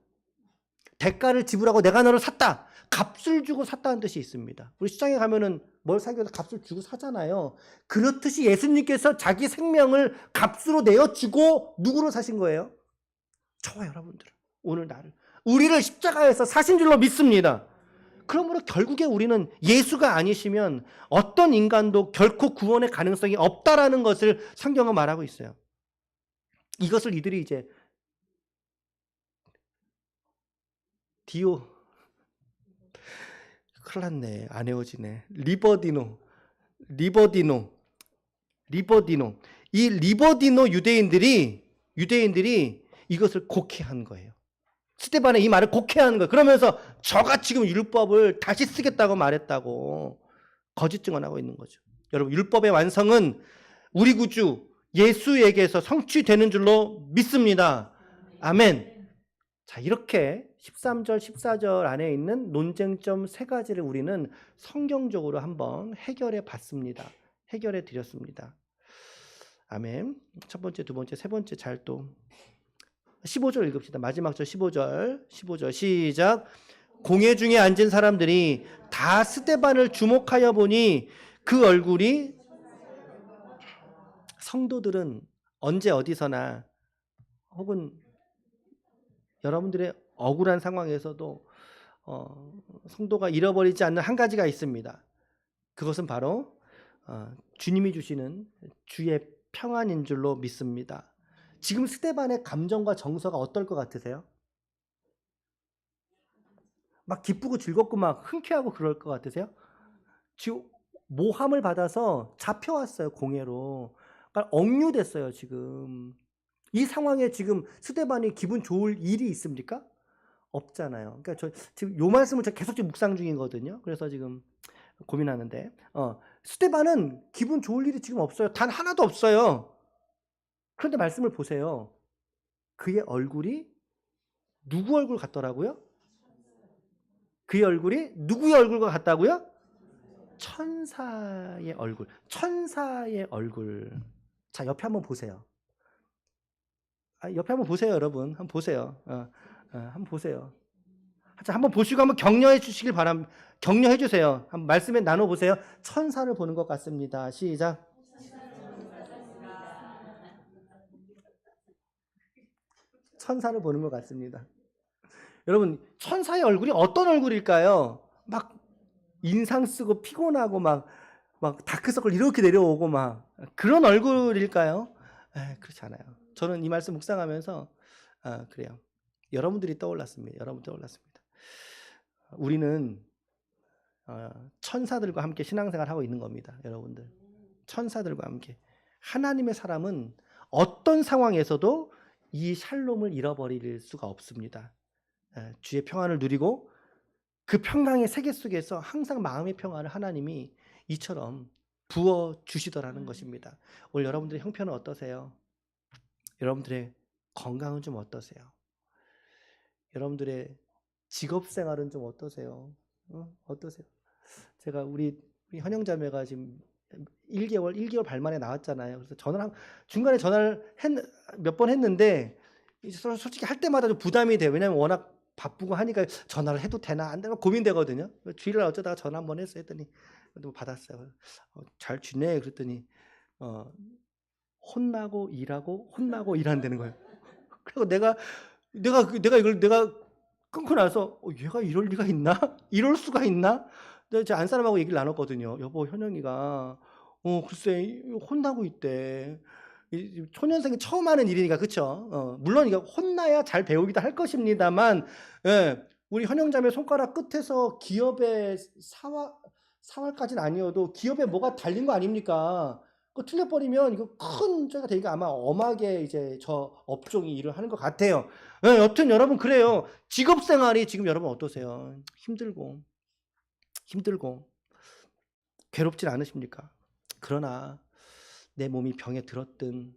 대가를 지불하고 내가 너를 샀다. 값을 주고 샀다는 뜻이 있습니다. 우리 시장에 가면은 뭘 사기 위해서 값을 주고 사잖아요. 그렇듯이 예수님께서 자기 생명을 값으로 내어주고 누구로 사신 거예요? 저와 여러분들을, 오늘 나를, 우리를 십자가에서 사신 줄로 믿습니다. 그러므로 결국에 우리는 예수가 아니시면 어떤 인간도 결코 구원의 가능성이 없다라는 것을 성경은 말하고 있어요. 이것을 이들이 이제 큰일 났네. 안 외워지네. 리버디노. 이 리버디노 유대인들이 이것을 곡해한 거예요. 스데반의 이 말을 곡해하는 거예요. 그러면서 저가 지금 율법을 다시 쓰겠다고 말했다고 거짓 증언하고 있는 거죠. 여러분, 율법의 완성은 우리 구주 예수에게서 성취되는 줄로 믿습니다. 아멘. 자, 이렇게 13절, 14절 안에 있는 논쟁점 3가지를 우리는 성경적으로 한번 해결해 봤습니다. 해결해 드렸습니다. 아멘. 첫 번째, 두 번째, 세 번째 잘 또 15절 읽읍시다. 마지막 절 15절 시작. 공회 중에 앉은 사람들이 다 스데반을 주목하여 보니 그 얼굴이, 성도들은 언제 어디서나 혹은 여러분들의 억울한 상황에서도 성도가 잃어버리지 않는 한 가지가 있습니다. 그것은 바로 주님이 주시는 주의 평안인 줄로 믿습니다. 지금 스데반의 감정과 정서가 어떨 것 같으세요? 막 기쁘고 즐겁고 막 흔쾌하고 그럴 것 같으세요? 지금 모함을 받아서 잡혀왔어요, 공회로. 그러니까 억류됐어요, 지금. 이 상황에 지금 스데반이 기분 좋을 일이 있습니까? 없잖아요. 그러니까 저 지금 요 말씀을 제가 계속 지금 묵상 중이거든요. 그래서 지금 고민하는데, 스데반은 기분 좋을 일이 지금 없어요. 단 하나도 없어요. 그런데 말씀을 보세요. 그의 얼굴이 누구 얼굴 같더라고요? 그의 얼굴이 누구의 얼굴과 같다고요? 천사의 얼굴. 천사의 얼굴. 자, 옆에 한번 보세요. 옆에 한번 보세요, 여러분. 한번 보세요. 한번 보세요. 자, 한번 보시고 한번 격려해 주시길 바랍니다. 격려해 주세요. 한번 말씀에 나눠 보세요. 천사를 보는 것 같습니다. 시작. 천사를 보는 것 같습니다. 여러분, 천사의 얼굴이 어떤 얼굴일까요? 막 인상 쓰고 피곤하고 막 다크서클 이렇게 내려오고 막 그런 얼굴일까요? 그렇지 않아요. 저는 이 말씀 묵상하면서 그래요. 여러분들이 떠올랐습니다. 여러분 떠올랐습니다. 우리는 천사들과 함께 신앙생활을 하고 있는 겁니다. 여러분들. 천사들과 함께. 하나님의 사람은 어떤 상황에서도 이 샬롬을 잃어버릴 수가 없습니다. 주의 평안을 누리고 그 평강의 세계 속에서 항상 마음의 평안을 하나님이 이처럼 부어주시더라는 것입니다. 오늘 여러분들의 형편은 어떠세요? 여러분들의 건강은 좀 어떠세요? 여러분들의 직업생활은 좀 어떠세요? 어떠세요? 제가 우리 현영자매가 지금 1개월 발 만에 나왔잖아요. 그래서 중간에 전화를 몇 번 했는데 솔직히 할 때마다 좀 부담이 돼요. 왜냐하면 워낙 바쁘고 하니까 전화를 해도 되나 안 되나 고민되거든요. 주일날 어쩌다가 전화 한번 했더니 받았어요. 잘 지내? 그랬더니 혼나고 일한다는 거예요. 그리고 내가 이걸 끊고 나서 얘가 이럴 리가 있나? 이럴 수가 있나? 제가 안사람하고 얘기를 나눴거든요. 여보, 현영이가 글쎄 혼나고 있대. 초년생이 처음 하는 일이니까, 그쵸? 물론 이거 혼나야 잘 배우기도 할 것입니다만, 우리 현영자매 손가락 끝에서 기업의 사활까지는 아니어도 기업에 뭐가 달린 거 아닙니까? 그거 틀려버리면 이거 큰 죄가 되니까 아마 엄하게 이제 저 업종이 일을 하는 것 같아요. 여튼 여러분, 그래요. 직업 생활이 지금 여러분 어떠세요? 힘들고. 괴롭진 않으십니까? 그러나 내 몸이 병에 들었든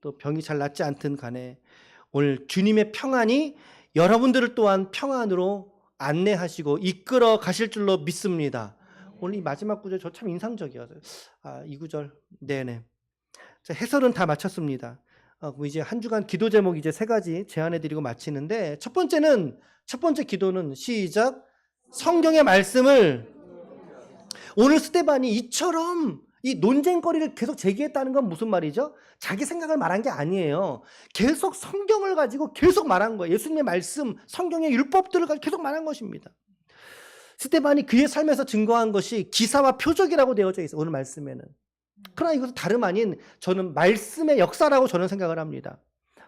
또 병이 잘 낫지 않든 간에 오늘 주님의 평안이 여러분들을 또한 평안으로 안내하시고 이끌어 가실 줄로 믿습니다. 오늘 이 마지막 구절 저 참 인상적이었어요. 이 구절. 네네. 자, 해설은 다 마쳤습니다. 이제 한 주간 기도 제목 이제 3가지 제안해드리고 마치는데 첫 번째 기도는 시작. 성경의 말씀을 오늘 스데반이 이처럼 이 논쟁거리를 계속 제기했다는 건 무슨 말이죠? 자기 생각을 말한 게 아니에요. 계속 성경을 가지고 계속 말한 거예요. 예수님의 말씀, 성경의 율법들을 가지고 계속 말한 것입니다. 스데반이 그의 삶에서 증거한 것이 기사와 표적이라고 되어져 있어요. 오늘 말씀에는. 그러나 이것은 다름 아닌 저는 말씀의 역사라고 저는 생각을 합니다.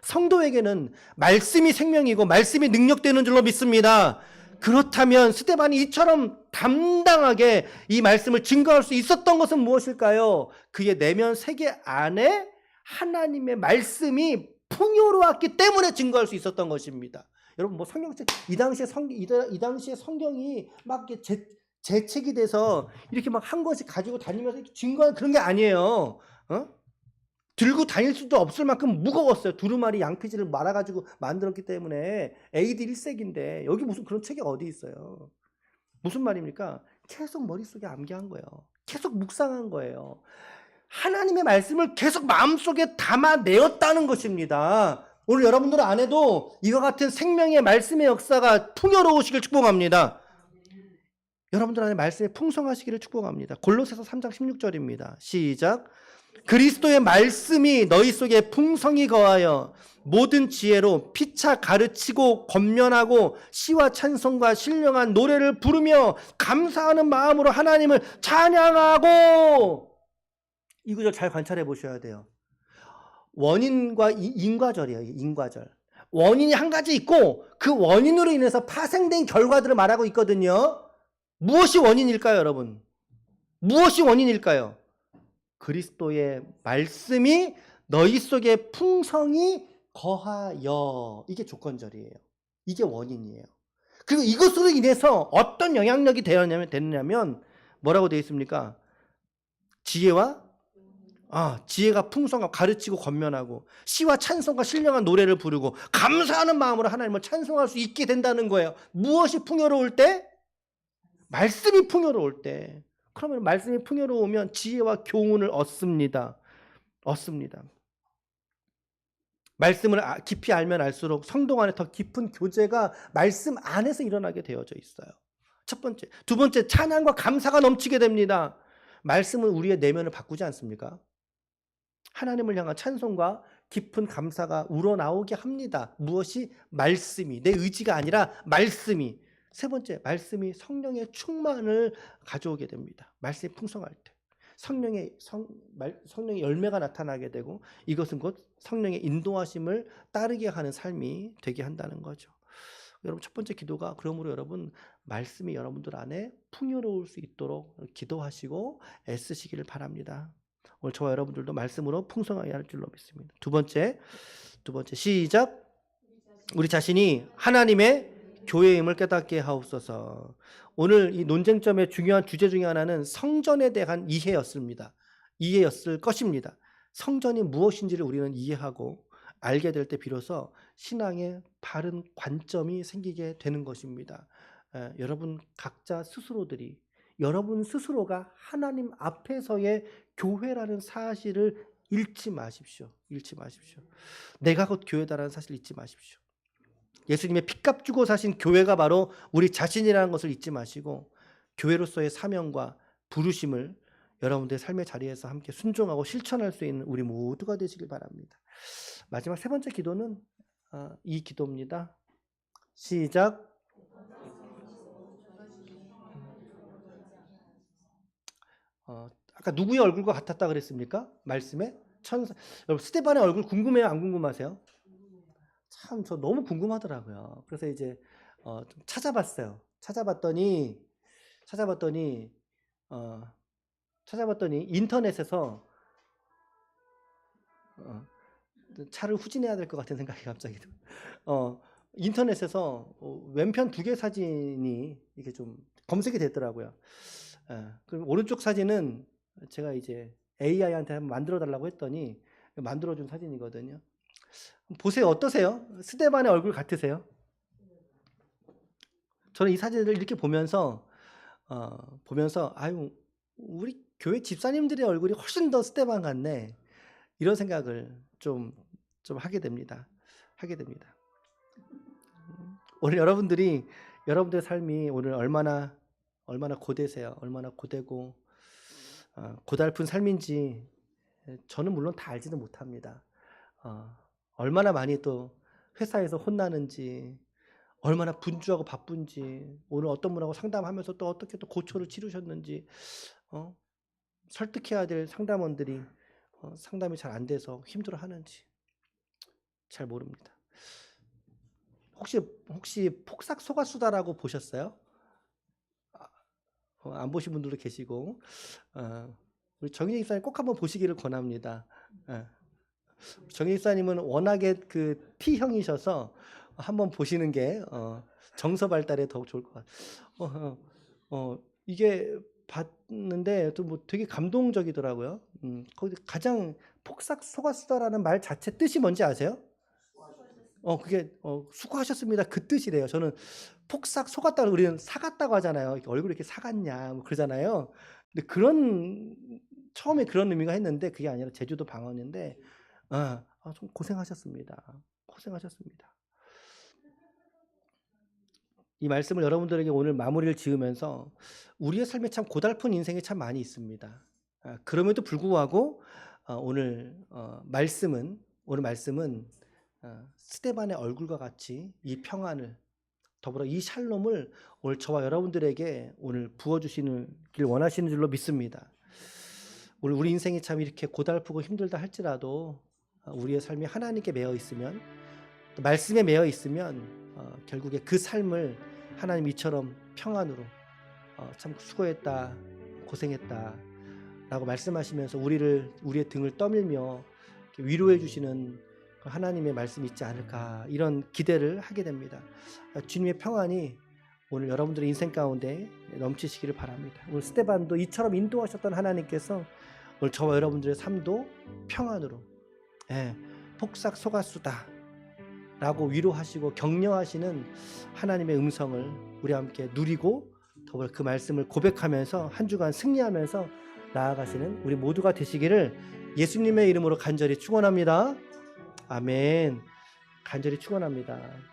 성도에게는 말씀이 생명이고 말씀이 능력되는 줄로 믿습니다. 그렇다면 스데반이 이처럼 담당하게 이 말씀을 증거할 수 있었던 것은 무엇일까요? 그의 내면 세계 안에 하나님의 말씀이 풍요로웠기 때문에 증거할 수 있었던 것입니다. 여러분 뭐 성경책 이 당시에 성경이 막 이렇게 재책이 돼서 이렇게 막 한 권씩 가지고 다니면서 이렇게 증거하는 그런 게 아니에요. 들고 다닐 수도 없을 만큼 무거웠어요. 두루마리 양피지를 말아가지고 만들었기 때문에 AD 1세기인데 여기 무슨 그런 책이 어디 있어요. 무슨 말입니까? 계속 머릿속에 암기한 거예요. 계속 묵상한 거예요. 하나님의 말씀을 계속 마음속에 담아내었다는 것입니다. 오늘 여러분들 안에도 이와 같은 생명의 말씀의 역사가 풍요로우시길 축복합니다. 여러분들 안에 말씀이 풍성하시기를 축복합니다. 골로새서 3장 16절입니다. 시작. 그리스도의 말씀이 너희 속에 풍성히 거하여 모든 지혜로 피차 가르치고 권면하고 시와 찬송과 신령한 노래를 부르며 감사하는 마음으로 하나님을 찬양하고. 이 구절 잘 관찰해 보셔야 돼요. 원인과 인과절이에요. 인과절. 원인이 한 가지 있고 그 원인으로 인해서 파생된 결과들을 말하고 있거든요. 무엇이 원인일까요, 여러분? 무엇이 원인일까요? 그리스도의 말씀이 너희 속에 풍성히 거하여. 이게 조건절이에요. 이게 원인이에요. 그리고 이것으로 인해서 어떤 영향력이 되느냐면 뭐라고 되어 있습니까? 지혜가 풍성하고 가르치고 권면하고 시와 찬송과 신령한 노래를 부르고 감사하는 마음으로 하나님을 찬송할 수 있게 된다는 거예요. 무엇이 풍요로울 때? 말씀이 풍요로울 때. 그러면 말씀이 풍요로우면 지혜와 교훈을 얻습니다. 말씀을 깊이 알면 알수록 성도 안에 더 깊은 교제가 말씀 안에서 일어나게 되어져 있어요. 첫 번째. 두 번째, 찬양과 감사가 넘치게 됩니다. 말씀은 우리의 내면을 바꾸지 않습니까? 하나님을 향한 찬송과 깊은 감사가 우러나오게 합니다. 무엇이? 말씀이. 내 의지가 아니라 말씀이. 세 번째, 말씀이 성령의 충만을 가져오게 됩니다. 말씀이 풍성할 때. 성령의 열매가 나타나게 되고 이것은 곧 성령의 인도하심을 따르게 하는 삶이 되게 한다는 거죠. 여러분 첫 번째 기도가 그러므로 여러분 말씀이 여러분들 안에 풍요로울 수 있도록 기도하시고 애쓰시기를 바랍니다. 오늘 저와 여러분들도 말씀으로 풍성하게 할 줄로 믿습니다. 두 번째 시작. 우리 자신이 하나님의 교회임을 깨닫게 하옵소서. 오늘 이 논쟁점의 중요한 주제 중에 하나는 성전에 대한 이해였을 것입니다. 성전이 무엇인지를 우리는 이해하고 알게 될 때 비로소 신앙의 바른 관점이 생기게 되는 것입니다. 여러분 각자 스스로들이 여러분 스스로가 하나님 앞에서의 교회라는 사실을 잃지 마십시오. 내가 곧 교회다라는 사실을 잊지 마십시오. 예수님의 핏값 주고 사신 교회가 바로 우리 자신이라는 것을 잊지 마시고 교회로서의 사명과 부르심을 여러분들의 삶의 자리에서 함께 순종하고 실천할 수 있는 우리 모두가 되시길 바랍니다. 마지막 세 번째 기도는 이 기도입니다. 시작. 아까 누구의 얼굴과 같았다 그랬습니까? 말씀에? 천사. 여러분 스데반의 얼굴 궁금해요? 안 궁금하세요? 참 저 너무 궁금하더라고요. 그래서 이제 좀 찾아봤어요. 찾아봤더니 인터넷에서 차를 후진해야 될 것 같은 생각이 갑자기 인터넷에서 왼편 2개 사진이 이게 좀 검색이 됐더라고요. 그럼 오른쪽 사진은 제가 이제 AI한테 한번 만들어 달라고 했더니 만들어준 사진이거든요. 보세요. 어떠세요? 스데반의 얼굴 같으세요? 저는 이 사진을 이렇게 보면서 아유, 우리 교회 집사님들의 얼굴이 훨씬 더 스데반 같네. 이런 생각을 좀 하게 됩니다. 오늘 여러분들의 삶이 오늘 얼마나 고되세요. 얼마나 고되고 고달픈 삶인지 저는 물론 다 알지는 못합니다. 얼마나 많이 또 회사에서 혼나는지, 얼마나 분주하고 바쁜지, 오늘 어떤 분하고 상담하면서 또 어떻게 또 고초를 치르셨는지, 설득해야 될 상담원들이 상담이 잘 안 돼서 힘들어하는지 잘 모릅니다. 혹시 폭삭 속았수다라고 보셨어요? 안 보신 분들도 계시고, 우리 정희 집사님 꼭 한번 보시기를 권합니다. 정희 집사님은 워낙에 그 T형이셔서 한번 보시는 게 정서 발달에 더욱 좋을 것 같아요. 이게 봤는데 또 뭐 되게 감동적이더라고요. 거기 가장 폭삭 속았수다라는 말 자체 뜻이 뭔지 아세요? 그게 수고하셨습니다. 그 뜻이래요. 저는 폭삭 속았다고 우리는 사갔다고 하잖아요. 얼굴이 이렇게 사갔냐 뭐 그러잖아요. 근데 처음에 그런 의미가 했는데 그게 아니라 제주도 방언인데 좀 고생하셨습니다. 이 말씀을 여러분들에게 오늘 마무리를 지으면서 우리의 삶에 참 고달픈 인생이 참 많이 있습니다. 그럼에도 불구하고 오늘 말씀은 스데반의 얼굴과 같이 이 평안을 더불어 이 샬롬을 오늘 저와 여러분들에게 오늘 부어주시길 원하시는 줄로 믿습니다. 오늘 우리 인생이 참 이렇게 고달프고 힘들다 할지라도 우리의 삶이 하나님께 매여 있으면 또 말씀에 매여 있으면 결국에 그 삶을 하나님 이처럼 평안으로 참 수고했다 고생했다 라고 말씀하시면서 우리의 등을 떠밀며 위로해 주시는 하나님의 말씀이 있지 않을까 이런 기대를 하게 됩니다. 주님의 평안이 오늘 여러분들의 인생 가운데 넘치시기를 바랍니다. 오늘 스데반도 이처럼 인도하셨던 하나님께서 오늘 저와 여러분들의 삶도 평안으로 폭삭 속았수다 라고 위로하시고 격려하시는 하나님의 음성을 우리 함께 누리고 더불어 그 말씀을 고백하면서 한 주간 승리하면서 나아가시는 우리 모두가 되시기를 예수님의 이름으로 간절히 축원합니다. 아멘. 간절히 축원합니다.